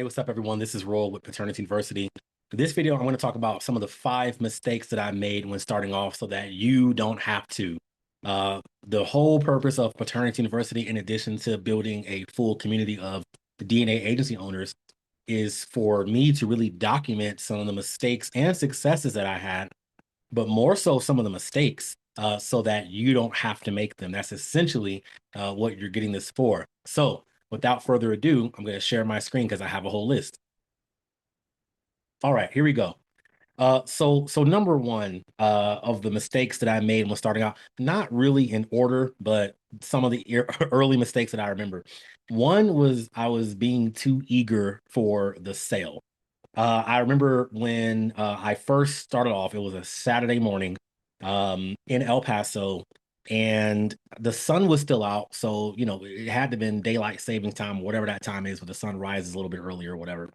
Hey, what's up, everyone? This is Roy with Paternity University. In this video, I'm going to talk about some of the 5 mistakes that I made when starting off so that you don't have to. The whole purpose of Paternity University, in addition to building a full community of DNA agency owners, is for me to really document some of the mistakes and successes that I had, but more so some of the mistakes so that you don't have to make them. That's essentially what you're getting this for. So, without further ado, I'm going to share my screen because I have a whole list. All right, here we go. So number one of the mistakes that I made when starting out, not really in order, but some of the early mistakes that I remember. One was I was being too eager for the sale. I remember when I first started off, it was a Saturday morning in El Paso, and the sun was still out. So, it had to have been daylight savings time, whatever that time is, but the sun rises a little bit earlier, whatever.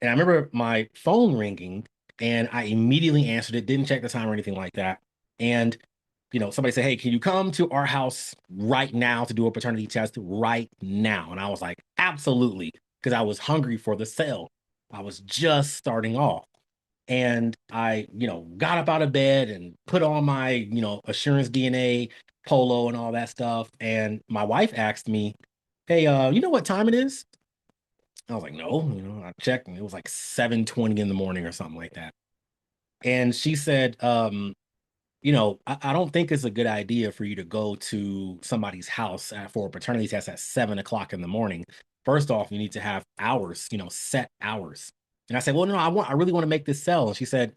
And I remember my phone ringing, and I immediately answered it, didn't check the time or anything like that. And somebody said, "Hey, can you come to our house right now to do a paternity test right now?" And I was like, "Absolutely," because I was hungry for the sale. I was just starting off. And I, got up out of bed and put on my, Assurance DNA polo and all that stuff. And my wife asked me, "Hey, you know what time it is?" I was like, "No," I checked and it was like 7:20 in the morning or something like that. And she said, I don't think it's a good idea for you to go to somebody's house for a paternity test at 7 o'clock in the morning. First off, you need to have hours, set hours. And I said, "Well, no, I really want to make this sell." And she said,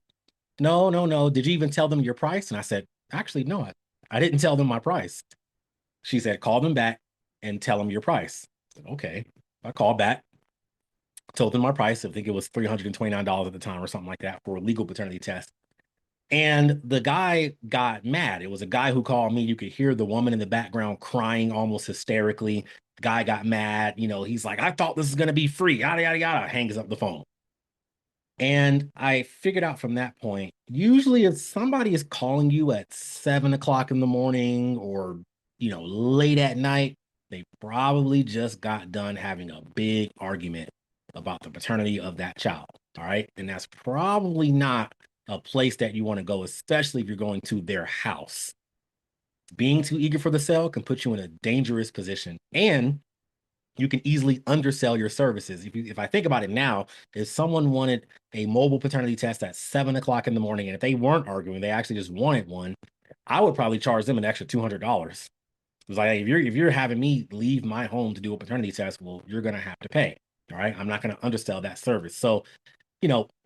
"No, no, no. Did you even tell them your price?" And I said, "Actually, no, I didn't tell them my price." She said, "Call them back and tell them your price." I said, "Okay." I called back, told them my price. I think it was $329 at the time or something like that for a legal paternity test. And the guy got mad. It was a guy who called me. You could hear the woman in the background crying almost hysterically. The guy got mad. He's like, "I thought this was going to be free." Yada, yada, yada. Hangs up the phone. And I figured out from that point, usually if somebody is calling you at 7 o'clock in the morning or, late at night, they probably just got done having a big argument about the paternity of that child. All right. And that's probably not a place that you want to go, especially if you're going to their house. Being too eager for the sale can put you in a dangerous position. And you can easily undersell your services. If I think about it now, if someone wanted a mobile paternity test at 7 o'clock in the morning, and if they weren't arguing, they actually just wanted one, I would probably charge them an extra $200. It was like, "Hey, if you're having me leave my home to do a paternity test, well, you're gonna have to pay. All right, I'm not gonna undersell that service." So,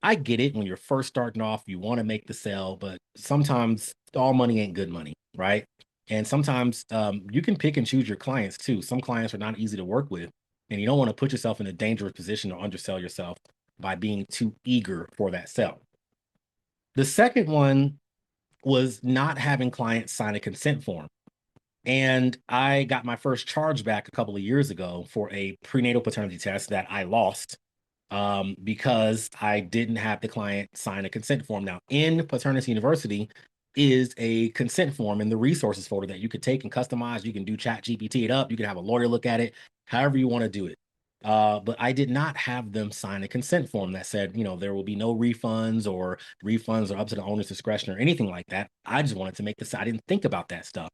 I get it when you're first starting off, you want to make the sale, but sometimes all money ain't good money, right? And sometimes you can pick and choose your clients too. Some clients are not easy to work with, and you don't want to put yourself in a dangerous position or undersell yourself by being too eager for that sale. The second one was not having clients sign a consent form. And I got my first charge back a couple of years ago for a prenatal paternity test that I lost because I didn't have the client sign a consent form. Now, in Paternity University is a consent form in the resources folder that you could take and customize. You can do chat GPT it up. You can have a lawyer look at it, however you want to do it. But I did not have them sign a consent form that said, there will be no refunds or refunds are up to the owner's discretion or anything like that. I just wanted to make this. I didn't think about that stuff.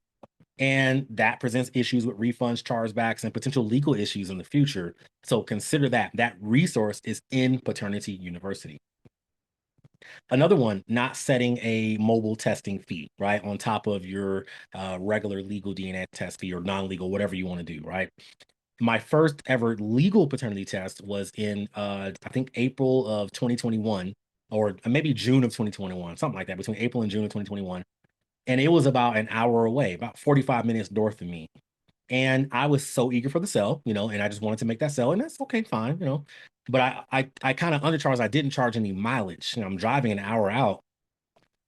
And that presents issues with refunds, chargebacks, and potential legal issues in the future. So consider that. That resource is in Paternity University. Another one, not setting a mobile testing fee, right? On top of your regular legal DNA test fee or non legal, whatever you want to do, right? My first ever legal paternity test was in, I think, April of 2021, or maybe June of 2021, something like that, between April and June of 2021. And it was about an hour away, about 45 minutes north of me. And I was so eager for the sale, and I just wanted to make that sale, and that's okay, fine. But I kind of undercharged. I didn't charge any mileage. I'm driving an hour out,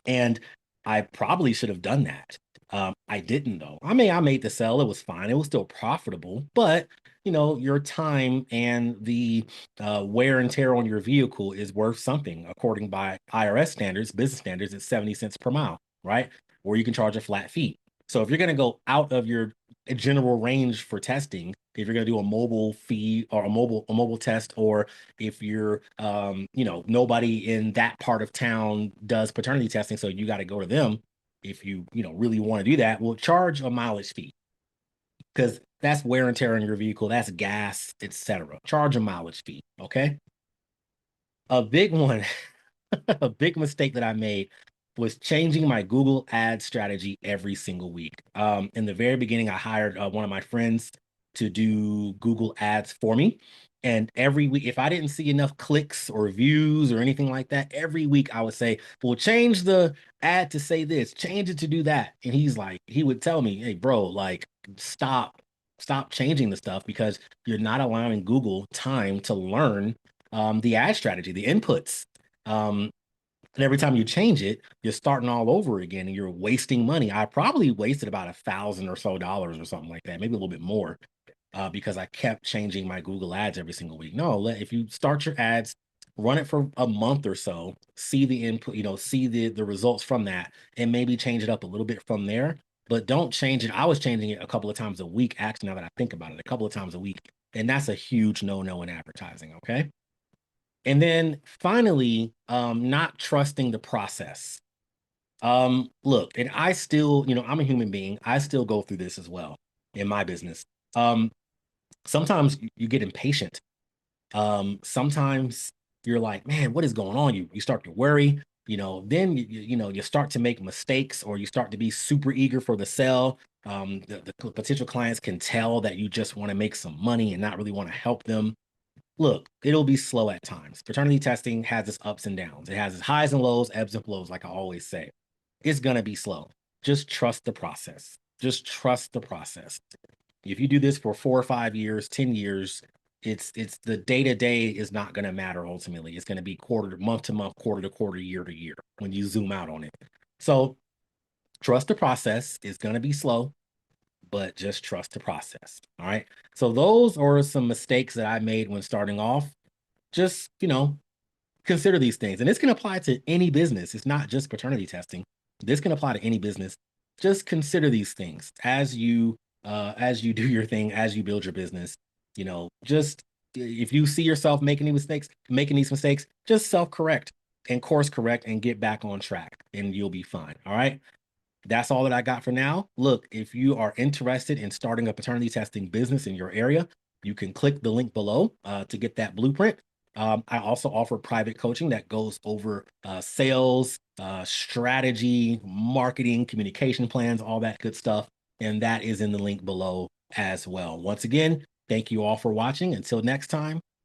and I probably should have done that. I didn't though. I made the sale. It was fine. It was still profitable, but your time and the wear and tear on your vehicle is worth something. According by IRS standards, business standards, it's 70 cents per mile, right? Or you can charge a flat fee. So if you're going to go out of your a general range for testing. If you're going to do a mobile fee or a mobile test, or if you're nobody in that part of town does paternity testing, so you got to go to them. If you really want to do that, we'll charge a mileage fee because that's wear and tear on your vehicle, that's gas, etc. Charge a mileage fee. Okay. A big one, a big mistake that I made was changing my Google ad strategy every single week. In the very beginning, I hired one of my friends to do Google ads for me. And every week, if I didn't see enough clicks or views or anything like that, every week I would say, well, change the ad to say this, change it to do that. And he would tell me, hey, bro, like, stop, stop changing the stuff because you're not allowing Google time to learn the ad strategy, the inputs. Um, and every time you change it, you're starting all over again and you're wasting money. I probably wasted about $1,000 or something like that, maybe a little bit more, because I kept changing my Google ads every single week. No, if you start your ads, run it for a month or so, see the input, see the results from that, and maybe change it up a little bit from there. But don't change it. I was changing it a couple of times a week, actually, now that I think about it, a couple of times a week. And that's a huge no-no in advertising. Okay. And then finally, not trusting the process. Look, and I still, I'm a human being. I still go through this as well in my business. Um, Sometimes you get impatient. Sometimes you're like, man, what is going on? You start to worry. Then you start to make mistakes, or you start to be super eager for the sale. The potential clients can tell that you just want to make some money and not really want to help them. Look, it'll be slow at times. Paternity testing has its ups and downs. It has its highs and lows, ebbs and flows, like I always say. It's gonna be slow. Just trust the process. Just trust the process. If you do this for 4 or 5 years, 10 years, it's the day to day is not gonna matter ultimately. It's gonna be month to month, quarter to quarter, year to year when you zoom out on it. So trust the process. It's gonna be slow, but just trust the process. All right. So those are some mistakes that I made when starting off. Just, consider these things. And this can apply to any business. It's not just paternity testing. This can apply to any business. Just consider these things as you do your thing, as you build your business. Just if you see yourself making these mistakes, just self-correct and course correct and get back on track and you'll be fine. All right. That's all that I got for now. Look, if you are interested in starting a paternity testing business in your area, you can click the link below to get that blueprint. I also offer private coaching that goes over sales, strategy, marketing, communication plans, all that good stuff. And that is in the link below as well. Once again, thank you all for watching. Until next time.